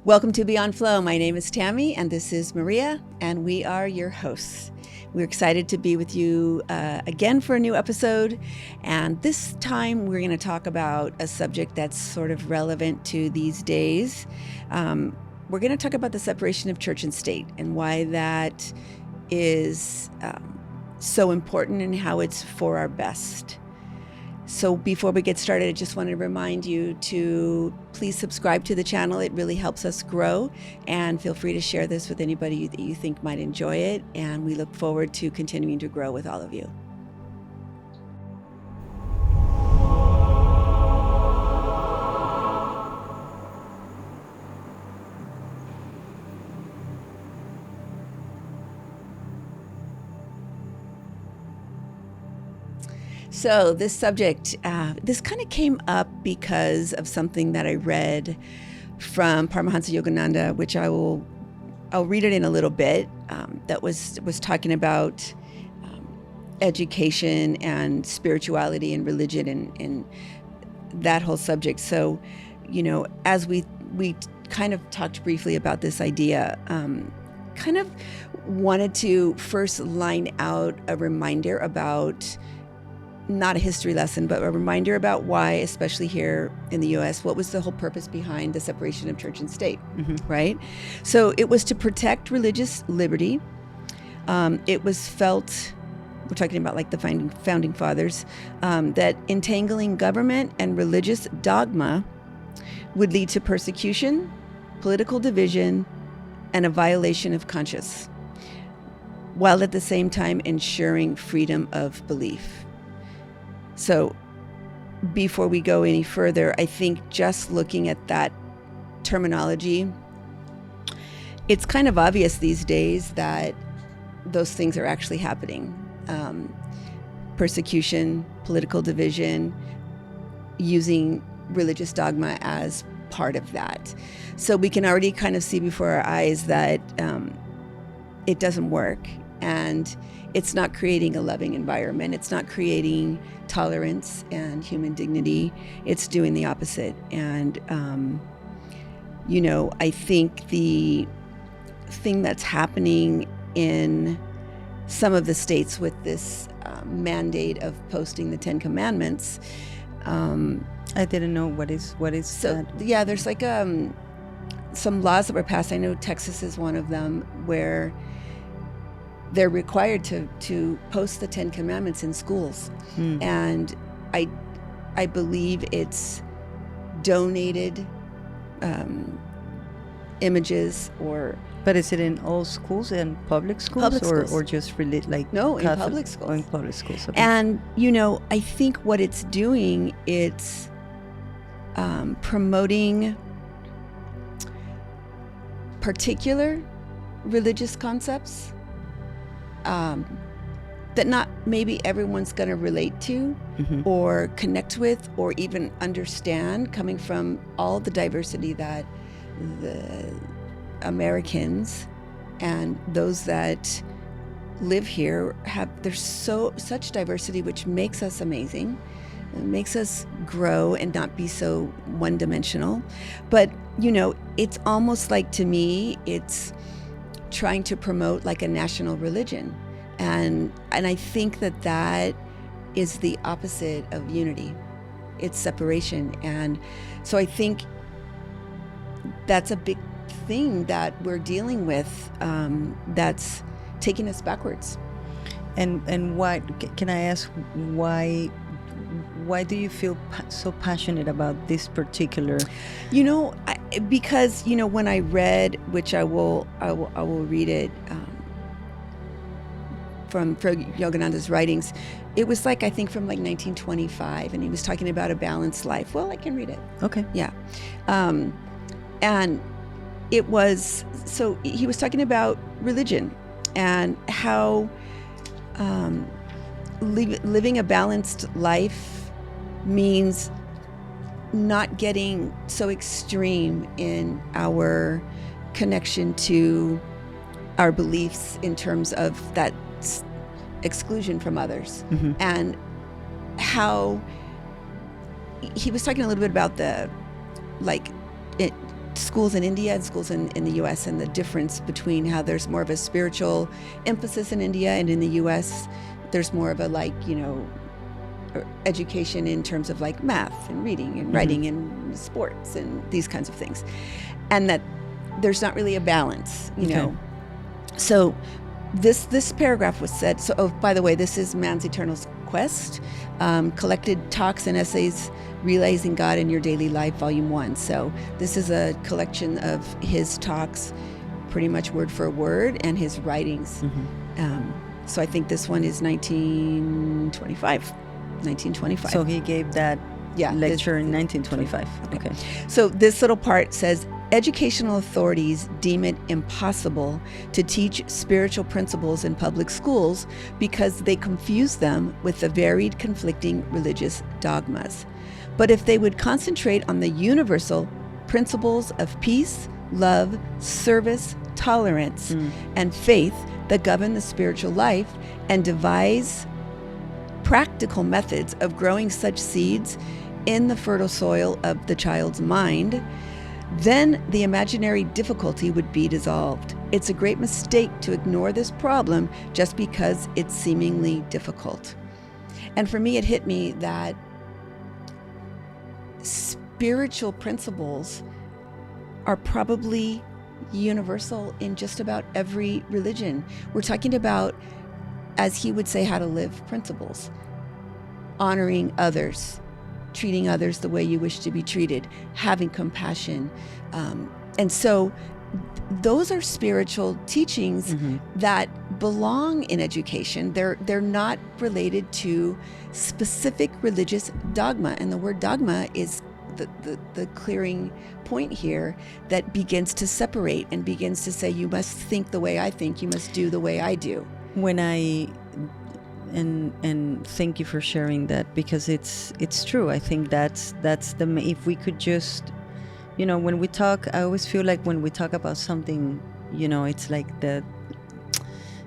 Welcome to Beyond Flow. My name is Tammy and this is Maria, and we are your hosts. We're excited to be with you again for a new episode. And this time we're going to talk about a subject that's sort of relevant to these days. We're going to talk about the separation of church and state and why that is so important and how it's for our best. So before we get started, I just wanted to remind you to please subscribe to the channel. It really helps us grow, and feel free to share this with anybody that you think might enjoy it. And we look forward to continuing to grow with all of you. So this subject, this kind of came up because of something that I read from Paramahansa Yogananda, which I'll read it in a little bit, that was talking about education and spirituality and religion and that whole subject. So, as we kind of talked briefly about this idea, kind of wanted to first line out a reminder about, not a history lesson, but a reminder about why, especially here in the U.S., what was the whole purpose behind the separation of church and state, right? So it was to protect religious liberty. It was felt, we're talking about like the founding fathers, that entangling government and religious dogma would lead to persecution, political division, and a violation of conscience, while at the same time ensuring freedom of belief. So before we go any further, I think just looking at that terminology, it's kind of obvious these days that those things are actually happening. Persecution, political division, using religious dogma as part of that. So we can already kind of see before our eyes that it doesn't work, and it's not creating a loving environment. It's not creating tolerance and human dignity. It's doing the opposite. And, I think the thing that's happening in some of the states with this mandate of posting the 10 Commandments. I didn't know what is so that? Yeah, there's like some laws that were passed. I know Texas is one of them, where they're required to post the 10 Commandments in schools. And I believe it's donated images or... But is it in all schools and public schools? Public schools. Or just really like... No, Catholic, in public schools. in public schools. Okay. And, I think what it's doing, it's promoting particular religious concepts that not maybe everyone's going to relate to or connect with or even understand, coming from all the diversity that the Americans and those that live here have. There's such diversity, which makes us amazing. It makes us grow and not be so one-dimensional. But, it's almost like, to me, it's trying to promote like a national religion. And I think that is the opposite of unity. It's separation. And so I think that's a big thing that we're dealing with, that's taking us backwards. And why, can I ask, why do you feel so passionate about this particular? Because when I read, which I will read it from Yogananda's writings, it was like, I think from like 1925, and he was talking about a balanced life. Well, I can read it. Okay. Yeah. And it was, so he was talking about religion and how living a balanced life means not getting so extreme in our connection to our beliefs in terms of that exclusion from others. And how he was talking a little bit about the schools in India and schools in the U.S. and the difference between how there's more of a spiritual emphasis in India, and in the U.S. there's more of a education in terms of like math and reading and writing and sports and these kinds of things, and that there's not really a balance, you know. So this paragraph was said. So, oh, by the way, this is Man's Eternal Quest, collected talks and essays realizing God in your daily life, volume 1. So this is a collection of his talks, pretty much word for word, and his writings. So I think this one is 1925. So he gave that lecture in 1925. Okay. So this little part says, educational authorities deem it impossible to teach spiritual principles in public schools because they confuse them with the varied conflicting religious dogmas. But if they would concentrate on the universal principles of peace, love, service, tolerance, and faith that govern the spiritual life, and devise practical methods of growing such seeds in the fertile soil of the child's mind, then the imaginary difficulty would be dissolved. It's a great mistake to ignore this problem just because it's seemingly difficult. And for me, it hit me that spiritual principles are probably universal in just about every religion. We're talking about, as he would say, how to live principles, honoring others, treating others the way you wish to be treated, having compassion. And so those are spiritual teachings that belong in education. They're not related to specific religious dogma. And the word dogma is the clearing point here that begins to separate and begins to say, you must think the way I think, you must do the way I do. And thank you for sharing that, because it's true. I think that's if we could just, when we talk, I always feel like when we talk about something, it's like I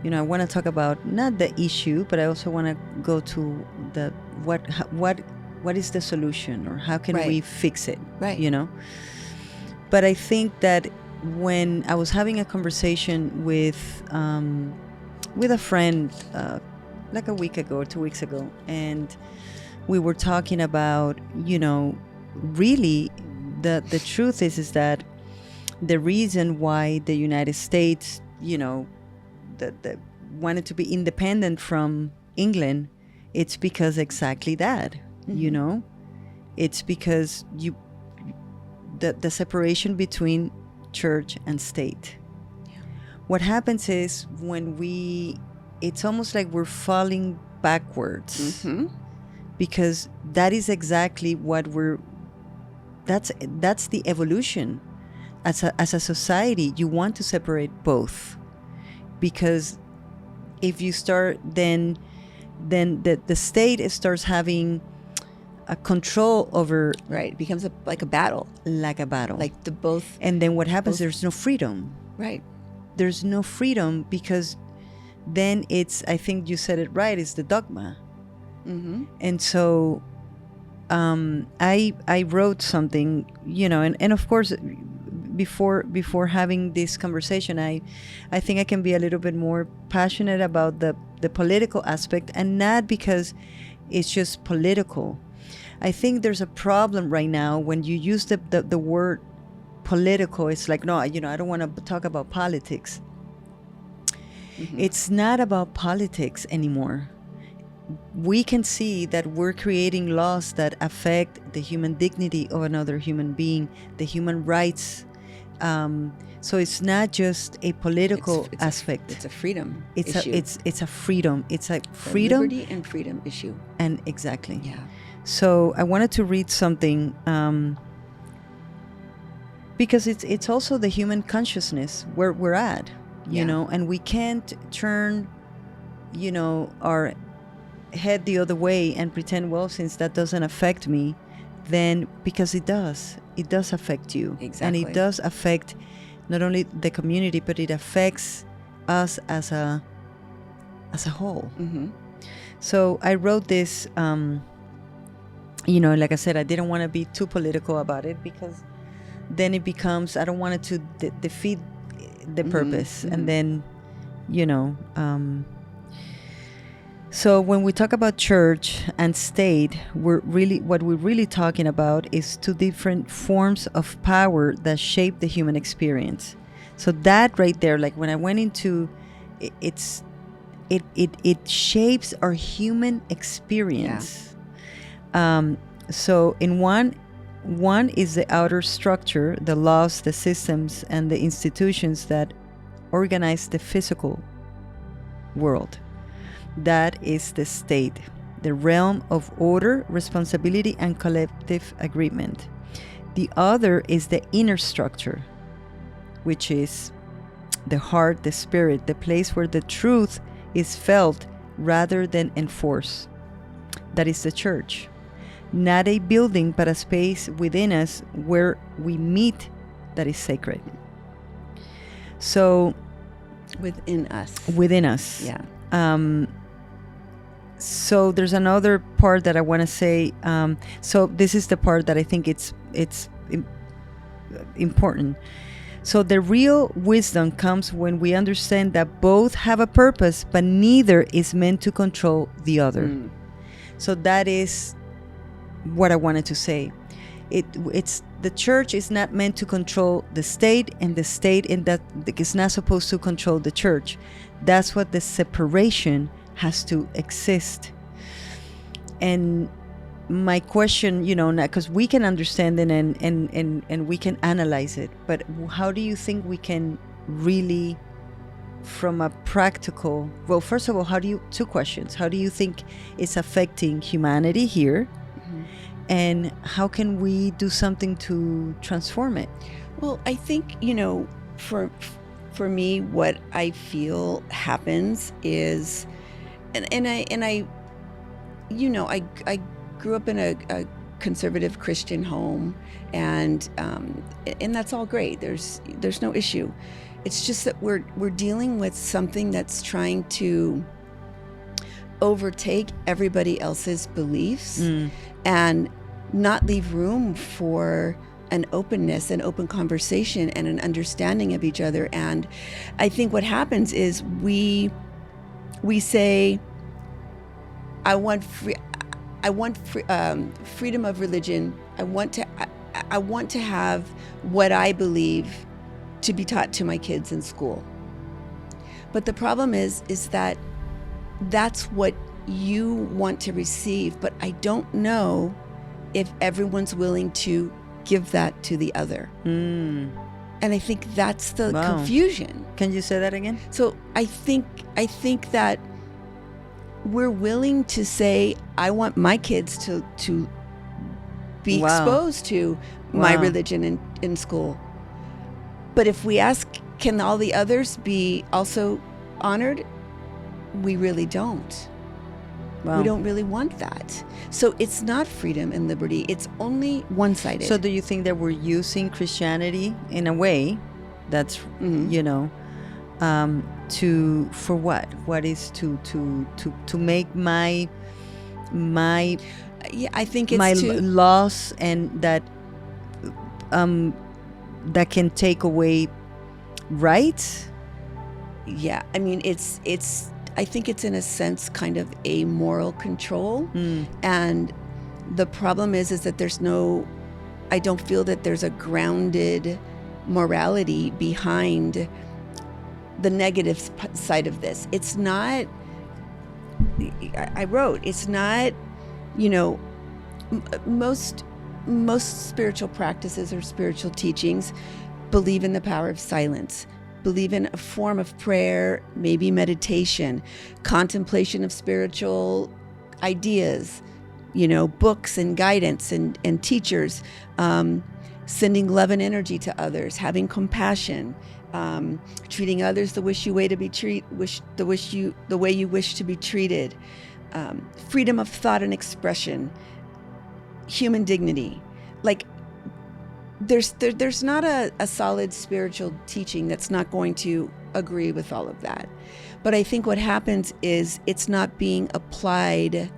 want to talk about not the issue, but I also want to go to the what is the solution, or how can we fix it, But I think that when I was having a conversation with a friend like a week ago or 2 weeks ago, and we were talking about, really the truth is that the reason why the United States, that wanted to be independent from England, it's because exactly that, it's because the separation between church and state. What happens is it's almost like we're falling backwards, because that is exactly what that's the evolution. As a society, you want to separate both, because if you start, then the state starts having a control over. It becomes like a battle, like the both. And then what happens? There's no freedom. There's no freedom, because then I think you said it right, it's the dogma. And so I wrote something, and of course, before having this conversation, I think I can be a little bit more passionate about the political aspect, and not because it's just political. I think there's a problem right now when you use the word political. It's like, no, I don't want to talk about politics. It's not about politics anymore. We can see that we're creating laws that affect the human dignity of another human being, the human rights. So it's not just a political aspect. It's a freedom issue. It's a freedom. It's a freedom, liberty and freedom issue. And exactly. Yeah. So I wanted to read something because it's also the human consciousness where we're at. And we can't turn, our head the other way and pretend, well, since that doesn't affect me, then, because it does affect you. Exactly. And it does affect not only the community, but it affects us as a whole. So I wrote this, like I said, I didn't want to be too political about it, because then it becomes, I don't want it to defeat the purpose. And then, so when we talk about church and state, what we're really talking about is two different forms of power that shape the human experience. So that right there, like when I went into it shapes our human experience. So in one is the outer structure, the laws, the systems, and the institutions that organize the physical world. That is the state, the realm of order, responsibility, and collective agreement. The other is the inner structure, which is the heart, the spirit, the place where the truth is felt rather than enforced. That is the church. Not a building, but a space within us where we meet that is sacred. So, within us. Yeah. So there's another part that I want to say. So this is the part that I think it's important. So the real wisdom comes when we understand that both have a purpose, but neither is meant to control the other. So that is what I wanted to say. It's the church is not meant to control the state, and the state is not supposed to control the church. That's what the separation has to exist. And my question, because we can understand it and we can analyze it, but how do you think we can really, from a practical, well, first of all, two questions. How do you think it's affecting humanity here? And how can we do something to transform it? Well, I think, for me, what I feel happens is, and I grew up in a conservative Christian home, and that's all great. There's no issue. It's just that we're dealing with something that's trying to overtake everybody else's beliefs and not leave room for an openness, an open conversation, and an understanding of each other. And I think what happens is we say, I want freedom of religion. I want to have what I believe to be taught to my kids in school. But the problem is that that's what you want to receive, but I don't know if everyone's willing to give that to the other. And I think that's the confusion. Can you say that again? So I think that we're willing to say, I want my kids to be exposed to my religion in school. But if we ask, can all the others be also honored? We really don't. We don't really want that. So it's not freedom and liberty. It's only one-sided. So do you think that we're using Christianity in a way that's, for what? What is to make my I think it's my laws, and that that can take away rights? Yeah, I mean, I think it's in a sense kind of a moral control. And the problem is that I don't feel that there's a grounded morality behind the negative side of this. It's not, I wrote, it's not, most spiritual practices or spiritual teachings believe in the power of silence, believe in a form of prayer, maybe meditation, contemplation of spiritual ideas, books and guidance and teachers, sending love and energy to others, having compassion, treating others the way you wish to be treated, freedom of thought and expression, human dignity. Like, there's not a solid spiritual teaching that's not going to agree with all of that. But I think what happens is it's not being applied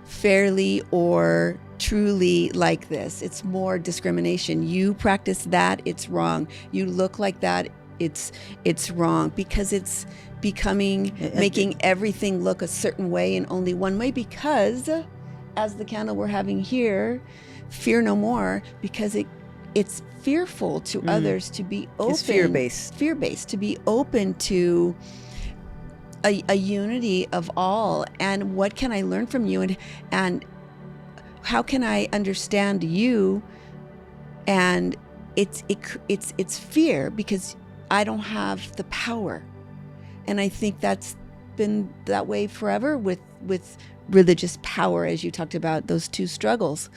fairly or truly like this. It's more discrimination. You practice that, it's wrong. You look like that, it's wrong, because it's making everything look a certain way and only one way, because as the candle we're having here, fear no more, because it's fearful to others to be open. It's fear-based. Fear-based, to be open to a unity of all. And what can I learn from you? And how can I understand you? And it's fear, because I don't have the power. And I think that's been that way forever with religious power, as you talked about, those two struggles.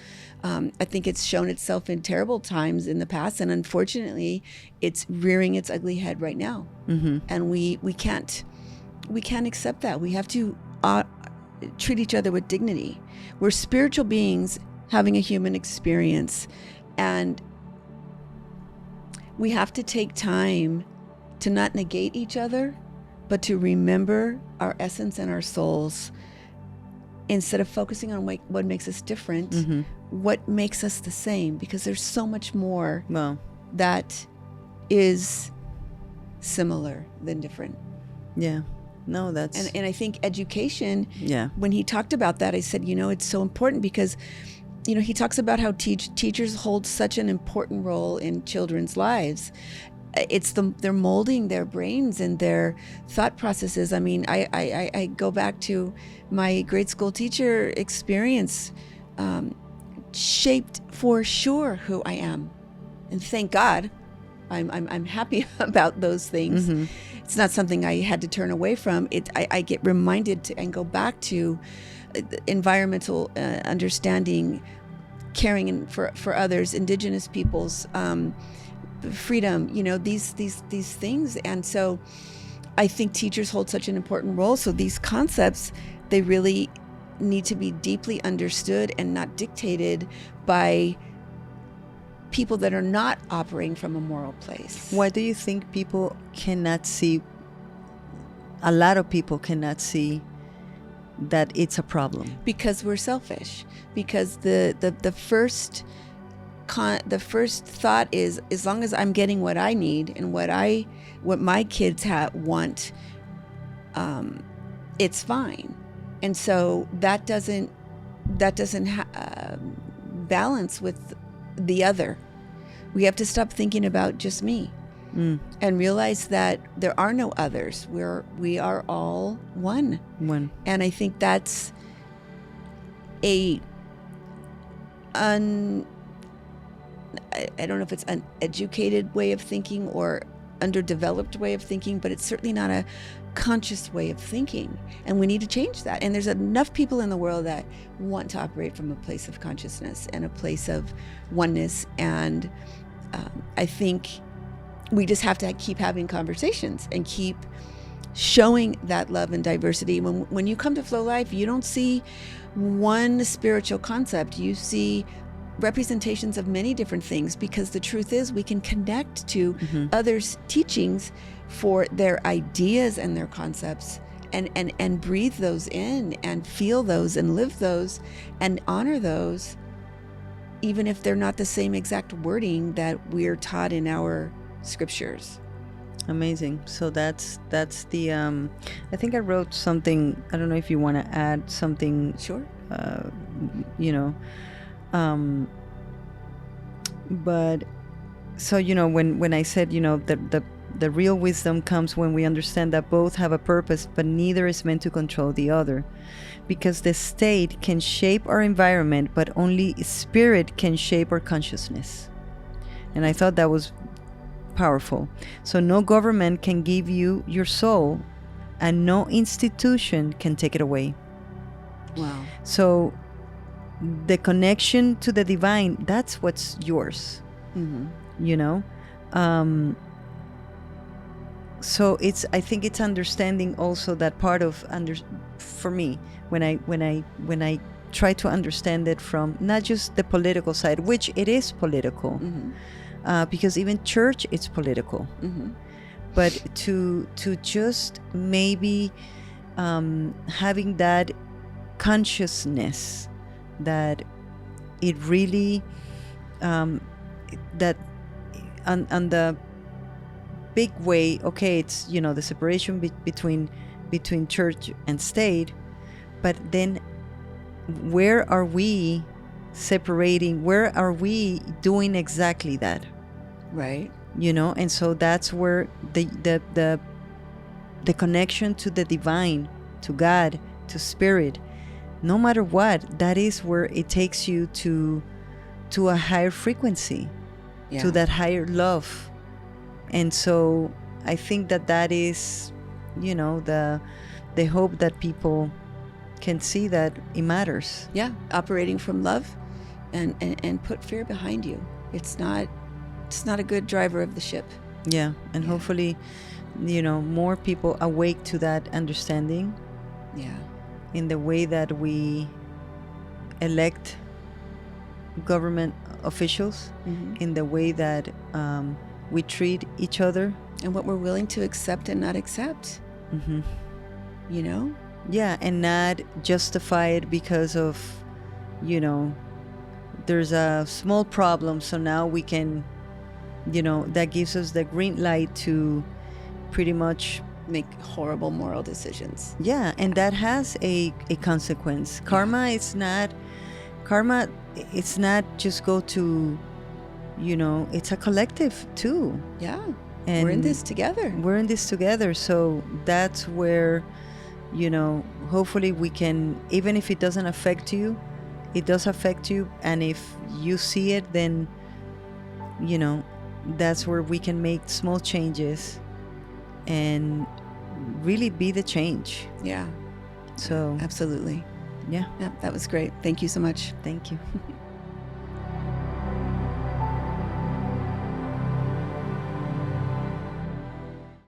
I think it's shown itself in terrible times in the past, and unfortunately, it's rearing its ugly head right now. And we can't accept that. We have to treat each other with dignity. We're spiritual beings having a human experience, and we have to take time to not negate each other, but to remember our essence and our souls, instead of focusing on what makes us different, what makes us the same, because there's so much more that is similar than different. Yeah. No, that's... And I think education, when he talked about that, I said, it's so important, because, he talks about how teachers hold such an important role in children's lives. They're molding their brains and their thought processes. I mean, I go back to my grade school teacher experience, shaped for sure who I am, and thank God, I'm happy about those things. It's not something I had to turn away from. I get reminded to, and go back to environmental understanding, caring for others, indigenous peoples, freedom, these things. And so I think teachers hold such an important role. So these concepts, they really need to be deeply understood and not dictated by people that are not operating from a moral place. Why do you think a lot of people cannot see that it's a problem? Because we're selfish. Because the first thought is, as long as I'm getting what I need and what my kids want, it's fine. And so that doesn't balance with the other. We have to stop thinking about just me and realize that there are no others. We are all one. And I think that's I don't know if it's an educated way of thinking or underdeveloped way of thinking, but it's certainly not a conscious way of thinking, and we need to change that. And there's enough people in the world that want to operate from a place of consciousness and a place of oneness, and I think we just have to keep having conversations and keep showing that love and diversity. When you come to Flow Life, you don't see one spiritual concept, you see representations of many different things, because the truth is we can connect to others' teachings for their ideas and their concepts, and breathe those in and feel those and live those and honor those, even if they're not the same exact wording that we're taught in our scriptures. Amazing. So that's the I think I wrote something. I don't know if you want to add something. Sure. But so when I said the real wisdom comes when we understand that both have a purpose, but neither is meant to control the other, because the state can shape our environment, but only spirit can shape our consciousness. And I thought that was powerful. So no government can give you your soul, and no institution can take it away. Wow. So the connection to the divine, that's what's yours. So I think it's understanding also that part of for me, when I try to understand it from not just the political side, which it is political, because even church, it's political, but to just maybe having that consciousness that it really that on the big way, okay, it's, you know, the separation between church and state, but then where are we separating? Where are we doing exactly that? Right. You know, and so that's where the connection to the divine, to God, to spirit, no matter what, that is where it takes you to a higher frequency, Yeah. to that higher love. And so I think that is, you know, the hope that people can see that it matters. Yeah. Operating from love and put fear behind you. It's not a good driver of the ship. Yeah. And Yeah. hopefully, you know, more people awake to that understanding Yeah. in the way that we elect government officials, Mm-hmm. in the way that we treat each other. And what we're willing to accept and not accept, Mm-hmm. you know? Yeah, and not justify it because of, you know, there's a small problem, so now we can, you know, that gives us the green light to pretty much, Make horrible moral decisions. yeah, and that has a consequence. Karma it's not just go to, you know, it's a collective too. Yeah. And We're in this together. We're in this together. So that's where, you know, hopefully we can, even if it doesn't affect you, it does affect you. And if you see it, then, you know, that's where we can make small changes and really be the change. Yeah. So, Absolutely. yeah, Yeah. That was great. Thank you so much. thank you.